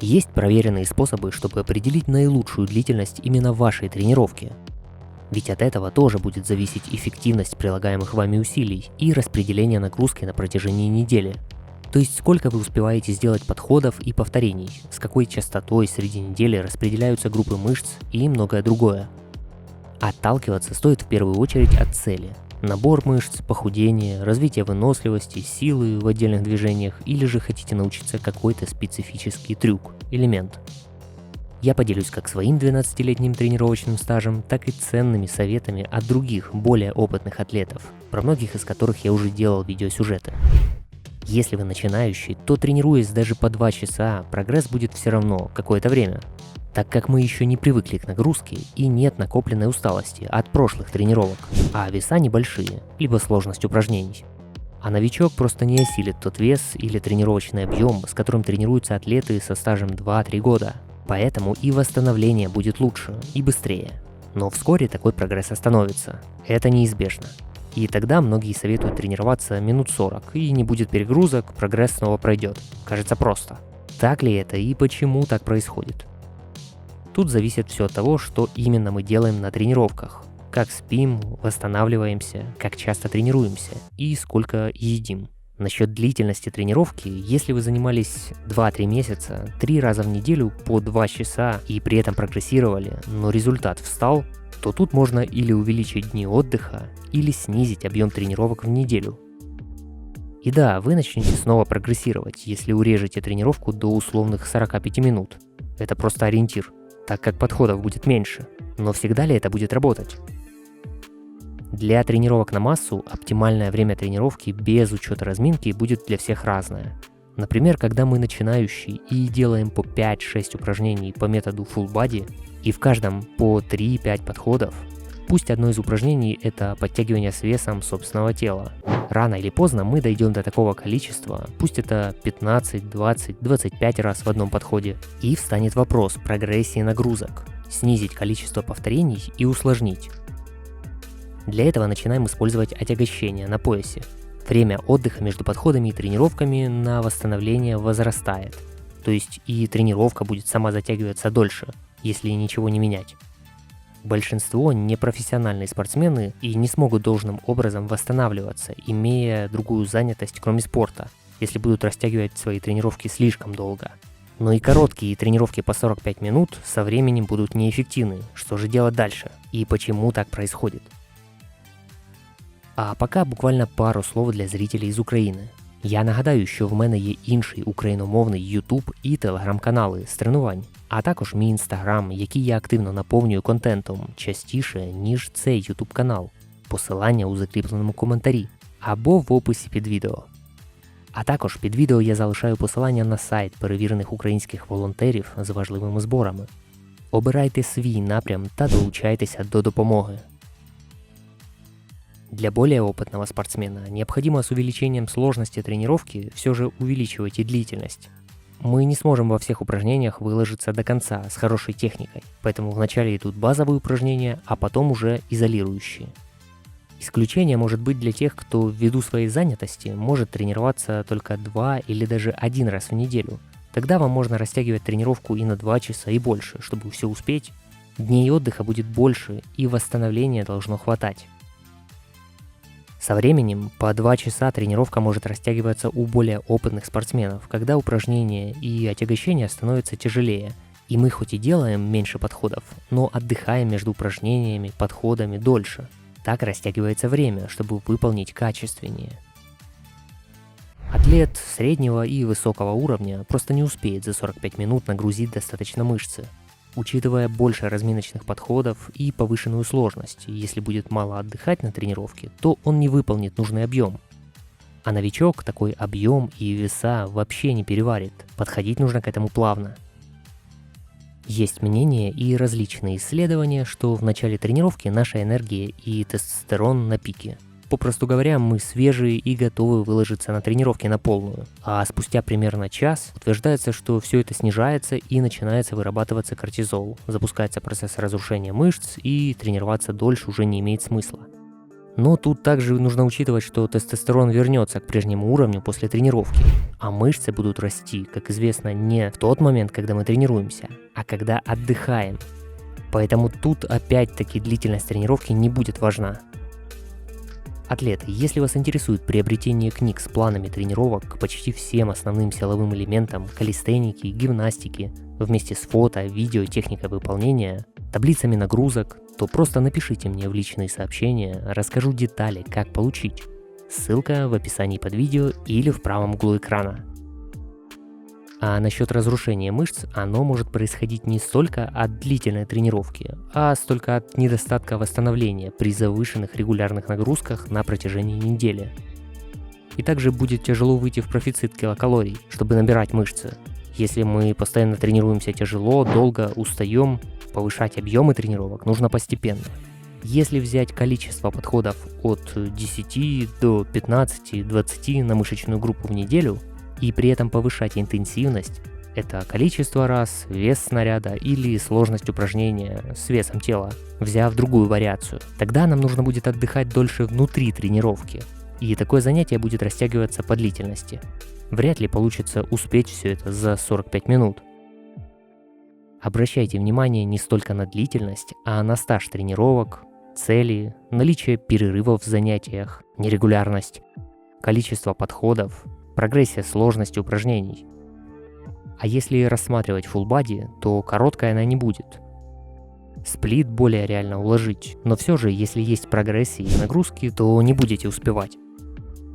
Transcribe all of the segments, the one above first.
Есть проверенные способы, чтобы определить наилучшую длительность именно вашей тренировки. Ведь от этого тоже будет зависеть эффективность прилагаемых вами усилий и распределение нагрузки на протяжении недели. То есть сколько вы успеваете сделать подходов и повторений, с какой частотой среди недели распределяются группы мышц и многое другое. Отталкиваться стоит в первую очередь от цели. Набор мышц, похудение, развитие выносливости, силы в отдельных движениях или же хотите научиться какой-то специфический трюк, элемент. Я поделюсь как своим 12-летним тренировочным стажем, так и ценными советами от других, более опытных атлетов, про многих из которых я уже делал видеосюжеты. Если вы начинающий, то тренируясь даже по 2 часа, прогресс будет все равно какое-то время, так как мы еще не привыкли к нагрузке и нет накопленной усталости от прошлых тренировок, а веса небольшие, либо сложность упражнений. А новичок просто не осилит тот вес или тренировочный объем, с которым тренируются атлеты со стажем 2-3 года. Поэтому и восстановление будет лучше и быстрее. Но вскоре такой прогресс остановится. Это неизбежно. И тогда многие советуют тренироваться минут 40, и не будет перегрузок, прогресс снова пройдет. Кажется просто. Так ли это и почему так происходит? Тут зависит все от того, что именно мы делаем на тренировках. Как спим, восстанавливаемся, как часто тренируемся и сколько едим. Насчет длительности тренировки, если вы занимались 2-3 месяца, 3 раза в неделю по 2 часа и при этом прогрессировали, но результат встал, то тут можно или увеличить дни отдыха, или снизить объем тренировок в неделю. И да, вы начнете снова прогрессировать, если урежете тренировку до условных 45 минут. Это просто ориентир, так как подходов будет меньше. Но всегда ли это будет работать? Для тренировок на массу оптимальное время тренировки без учета разминки будет для всех разное. Например, когда мы начинающие и делаем по 5-6 упражнений по методу Full Body и в каждом по 3-5 подходов, пусть одно из упражнений это подтягивание с весом собственного тела. Рано или поздно мы дойдем до такого количества, пусть это 15, 20, 25 раз в одном подходе, и встанет вопрос прогрессии нагрузок, снизить количество повторений и усложнить. Для этого начинаем использовать отягощение на поясе. Время отдыха между подходами и тренировками на восстановление возрастает. То есть и тренировка будет сама затягиваться дольше, если ничего не менять. Большинство непрофессиональные спортсмены и не смогут должным образом восстанавливаться, имея другую занятость кроме спорта, если будут растягивать свои тренировки слишком долго. Но и короткие тренировки по 45 минут со временем будут неэффективны. Что же делать дальше? І почему так происходит? А поки буквально пару слов для зрителей з України. Я нагадаю, що в мене є інший україномовний YouTube і телеграм-канали з тренувань, а також мій інстаграм, який я активно наповнюю контентом частіше, ніж цей YouTube канал. Посилання у закріпленому коментарі або в описі під відео. А також під відео я залишаю посилання на сайт перевірених українських волонтерів з важливими зборами. Обирайте свій напрям та долучайтеся до допомоги. Для более опытного спортсмена необходимо с увеличением сложности тренировки все же увеличивать и длительность. Мы не сможем во всех упражнениях выложиться до конца с хорошей техникой, поэтому вначале идут базовые упражнения, а потом уже изолирующие. Исключение может быть для тех, кто ввиду своей занятости может тренироваться только 2 или даже 1 раз в неделю. Тогда вам можно растягивать тренировку и на 2 часа и больше, чтобы все успеть. Дней отдыха будет больше и восстановления должно хватать. Со временем по 2 часа тренировка может растягиваться у более опытных спортсменов, когда упражнения и отягощения становятся тяжелее, и мы хоть и делаем меньше подходов, но отдыхаем между упражнениями, подходами дольше. Так растягивается время, чтобы выполнить качественнее. Атлет среднего и высокого уровня просто не успеет за 45 минут нагрузить достаточно мышцы. Учитывая больше разминочных подходов и повышенную сложность, если будет мало отдыхать на тренировке, то он не выполнит нужный объем. А новичок такой объем и веса вообще не переварит, подходить нужно к этому плавно. Есть мнения и различные исследования, что в начале тренировки наша энергия и тестостерон на пике. Попросту говоря, мы свежие и готовы выложиться на тренировке на полную. А спустя примерно час утверждается, что все это снижается и начинается вырабатываться кортизол, запускается процесс разрушения мышц и тренироваться дольше уже не имеет смысла. Но тут также нужно учитывать, что тестостерон вернется к прежнему уровню после тренировки, а мышцы будут расти, как известно, не в тот момент, когда мы тренируемся, а когда отдыхаем. Поэтому тут опять-таки длительность тренировки не будет важна. Атлеты, если вас интересует приобретение книг с планами тренировок к почти всем основным силовым элементам калистеники, гимнастики, вместе с фото, видео, техникой выполнения, таблицами нагрузок, то просто напишите мне в личные сообщения, расскажу детали, как получить. Ссылка в описании под видео или в правом углу экрана. А насчет разрушения мышц, оно может происходить не столько от длительной тренировки, а столько от недостатка восстановления при завышенных регулярных нагрузках на протяжении недели. И также будет тяжело выйти в профицит килокалорий, чтобы набирать мышцы. Если мы постоянно тренируемся тяжело, долго, устаем, повышать объемы тренировок нужно постепенно. Если взять количество подходов от 10 до 15-20 на мышечную группу в неделю, и при этом повышать интенсивность, это количество раз, вес снаряда или сложность упражнения с весом тела, взяв другую вариацию, тогда нам нужно будет отдыхать дольше внутри тренировки, и такое занятие будет растягиваться по длительности. Вряд ли получится успеть все это за 45 минут. Обращайте внимание не столько на длительность, а на стаж тренировок, цели, наличие перерывов в занятиях, нерегулярность, количество подходов, прогрессия сложности упражнений. А если рассматривать full body, то короткая она не будет. Сплит более реально уложить, но все же, если есть прогрессии и нагрузки, то не будете успевать.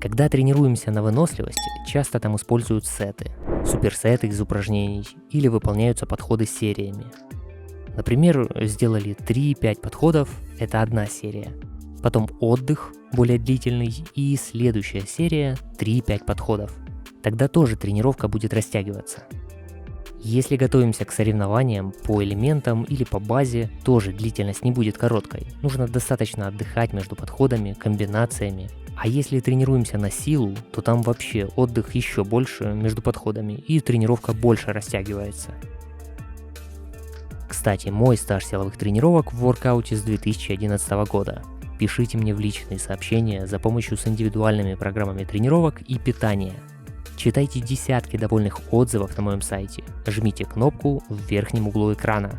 Когда тренируемся на выносливости, часто там используют сеты, суперсеты из упражнений или выполняются подходы сериями. Например, сделали 3-5 подходов, это одна серия. Потом отдых, более длительный, и следующая серия 3-5 подходов. Тогда тоже тренировка будет растягиваться. Если готовимся к соревнованиям по элементам или по базе, тоже длительность не будет короткой. Нужно достаточно отдыхать между подходами, комбинациями. А если тренируемся на силу, то там вообще отдых еще больше между подходами и тренировка больше растягивается. Кстати, мой стаж силовых тренировок в воркауте с 2011 года. Пишите мне в личные сообщения за помощью с индивидуальными программами тренировок и питания. Читайте десятки довольных отзывов на моем сайте, жмите кнопку в верхнем углу экрана.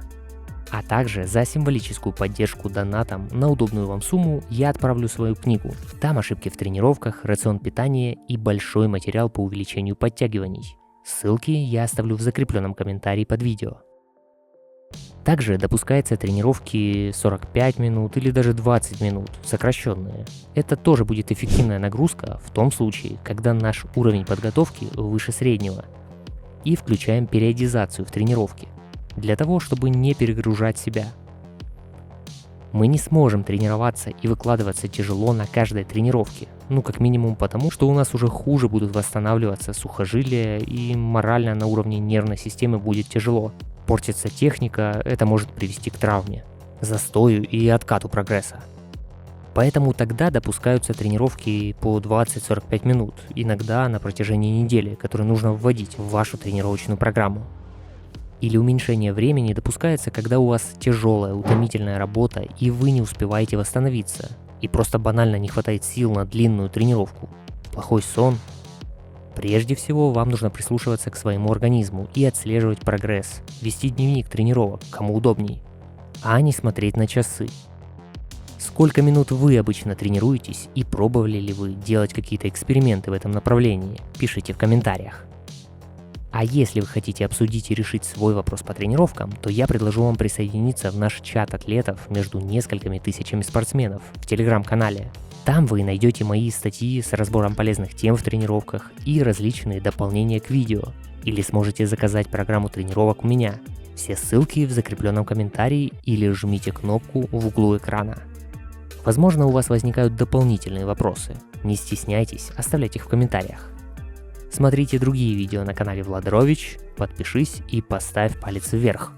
А также за символическую поддержку донатом на удобную вам сумму я отправлю свою книгу. Там ошибки в тренировках, рацион питания и большой материал по увеличению подтягиваний. Ссылки я оставлю в закрепленном комментарии под видео. Также допускаются тренировки 45 минут или даже 20 минут, сокращенные. Это тоже будет эффективная нагрузка в том случае, когда наш уровень подготовки выше среднего. И включаем периодизацию в тренировке, для того, чтобы не перегружать себя. Мы не сможем тренироваться и выкладываться тяжело на каждой тренировке, как минимум потому, что у нас уже хуже будут восстанавливаться сухожилия и морально на уровне нервной системы будет тяжело. Портится техника, это может привести к травме, застою и откату прогресса. Поэтому тогда допускаются тренировки по 20-45 минут, иногда на протяжении недели, которые нужно вводить в вашу тренировочную программу. Или уменьшение времени допускается, когда у вас тяжелая, утомительная работа и вы не успеваете восстановиться, и просто банально не хватает сил на длинную тренировку, плохой сон. Прежде всего, вам нужно прислушиваться к своему организму и отслеживать прогресс, вести дневник тренировок, кому удобней, а не смотреть на часы. Сколько минут вы обычно тренируетесь и пробовали ли вы делать какие-то эксперименты в этом направлении? Пишите в комментариях. А если вы хотите обсудить и решить свой вопрос по тренировкам, то я предложу вам присоединиться в наш чат атлетов между несколькими тысячами спортсменов в телеграм-канале. Там вы найдете мои статьи с разбором полезных тем в тренировках и различные дополнения к видео. Или сможете заказать программу тренировок у меня. Все ссылки в закрепленном комментарии или жмите кнопку в углу экрана. Возможно, у вас возникают дополнительные вопросы. Не стесняйтесь, оставляйте их в комментариях. Смотрите другие видео на канале Владарович, подпишись и поставь палец вверх.